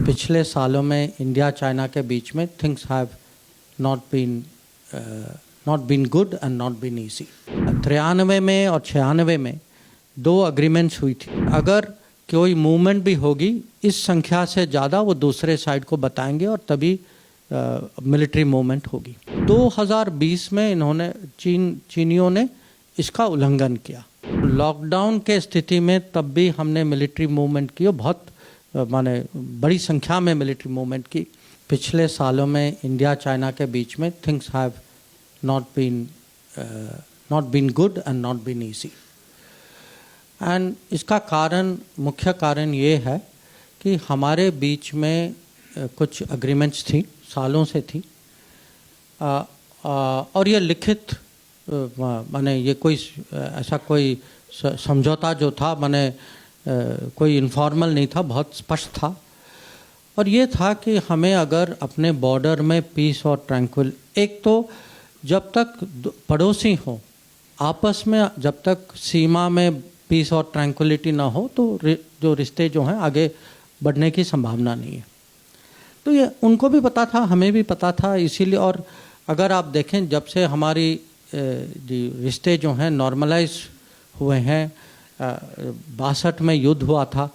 पिछले सालों में इंडिया चाइना के बीच में things have not been good and not been easy. 93 में और 96 में 2 अग्रीमेंट्स हुई थी। अगर कोई मूवमेंट भी होगी इस संख्या से ज़्यादा वो दूसरे साइड को बताएंगे और तभी मिलिट्री मूवमेंट होगी। 2020 में इन्होंने चीनियों ने इसका उल्लंघन किया। लॉकडाउन के स्थिति में तब भी हमने मिलिट्री मूवमेंट की और बहुत माने बड़ी संख्या में मिलिट्री मूवमेंट की। पिछले सालों में इंडिया चाइना के बीच में things have not been good and not been easy. And इसका कारण, मुख्य कारण ये है कि हमारे बीच में कुछ अग्रीमेंट्स थी, सालों से थी, और ये लिखित माने ये कोई ऐसा कोई समझौता जो था माने कोई इनफॉर्मल नहीं था, बहुत स्पष्ट था। और ये था कि हमें अगर अपने बॉर्डर में पीस और ट्रैंक्विल, एक तो जब तक पड़ोसी हो आपस में, जब तक सीमा में पीस और ट्रैंक्विलिटी ना हो तो जो रिश्ते जो हैं आगे बढ़ने की संभावना नहीं है। तो ये उनको भी पता था, हमें भी पता था, इसीलिए। और अगर आप देखें जब से हमारी रिश्ते जो हैं नॉर्मलाइज हुए हैं, 62 में युद्ध हुआ था,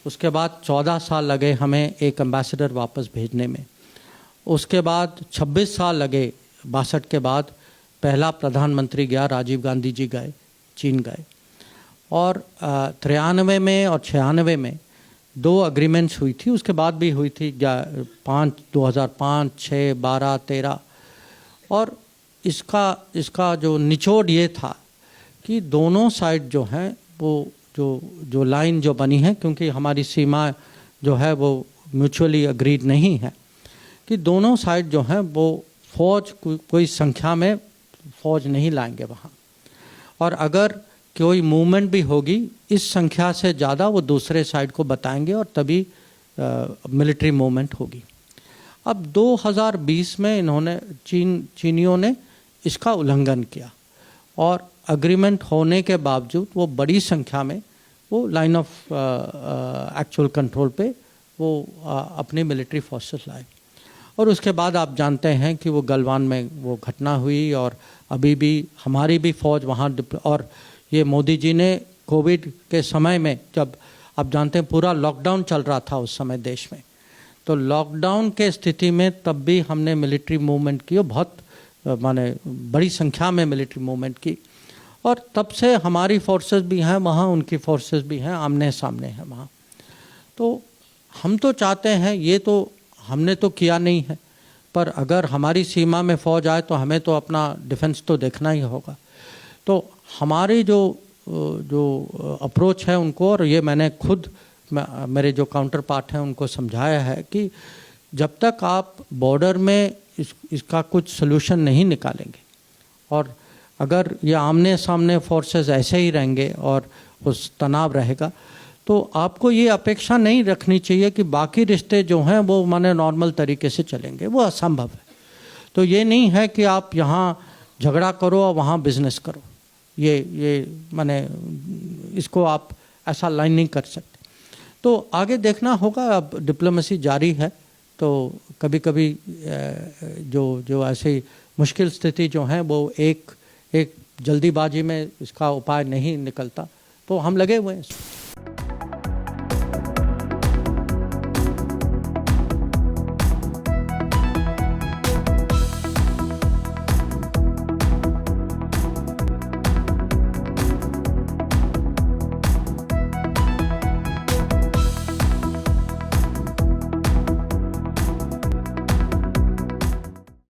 उसके बाद 14 साल लगे हमें एक एम्बेसडर वापस भेजने में। उसके बाद 26 साल लगे, 62 के बाद पहला प्रधानमंत्री गया, राजीव गांधी जी गए, चीन गए। और 93 में और 96 में 2 अग्रीमेंट्स हुई थी, उसके बाद भी हुई थी 2005, 6, 12, 13। और इसका जो निचोड़ ये था कि दोनों साइड जो हैं वो जो लाइन जो बनी है, क्योंकि हमारी सीमा जो है वो म्यूचुअली अग्रीड नहीं है, कि दोनों साइड जो हैं वो फौज कोई संख्या में फौज नहीं लाएंगे वहाँ। और अगर कोई मूवमेंट भी होगी इस संख्या से ज़्यादा वो दूसरे साइड को बताएंगे और तभी मिलिट्री मूवमेंट होगी। अब 2020 में इन्होंने चीनियों ने इसका उल्लंघन किया और अग्रीमेंट होने के बावजूद वो बड़ी संख्या में वो लाइन ऑफ एक्चुअल कंट्रोल पे वो अपनी मिलिट्री फोर्सेस लाए। और उसके बाद आप जानते हैं कि वो गलवान में वो घटना हुई और अभी भी हमारी भी फ़ौज वहाँ। और ये मोदी जी ने कोविड के समय में, जब आप जानते हैं पूरा लॉकडाउन चल रहा था उस समय देश में, तो लॉकडाउन के स्थिति में तब भी हमने मिलिट्री मूवमेंट की और बहुत माने बड़ी संख्या में मिलिट्री मूवमेंट की। और तब से हमारी फोर्सेस भी हैं वहाँ, उनकी फोर्सेस भी हैं, आमने सामने हैं वहाँ। तो हम तो चाहते हैं, ये तो हमने तो किया नहीं है, पर अगर हमारी सीमा में फ़ौज आए तो हमें तो अपना डिफेंस तो देखना ही होगा। तो हमारी जो अप्रोच है उनको, और ये मैंने खुद मेरे जो काउंटर पार्ट हैं उनको समझाया है कि जब तक आप बॉर्डर में इसका कुछ सलूशन नहीं निकालेंगे और अगर ये आमने सामने फोर्सेस ऐसे ही रहेंगे और उस तनाव रहेगा, तो आपको ये अपेक्षा नहीं रखनी चाहिए कि बाकी रिश्ते जो हैं वो माने नॉर्मल तरीके से चलेंगे, वो असंभव है। तो ये नहीं है कि आप यहाँ झगड़ा करो और वहाँ बिजनेस करो, ये माने इसको आप ऐसा लाइन नहीं कर सकते। तो आगे देखना होगा, अब डिप्लोमेसी जारी है, तो कभी कभी जो ऐसी मुश्किल स्थिति जो है वो एक जल्दीबाजी में इसका उपाय नहीं निकलता, तो हम लगे हुए हैं।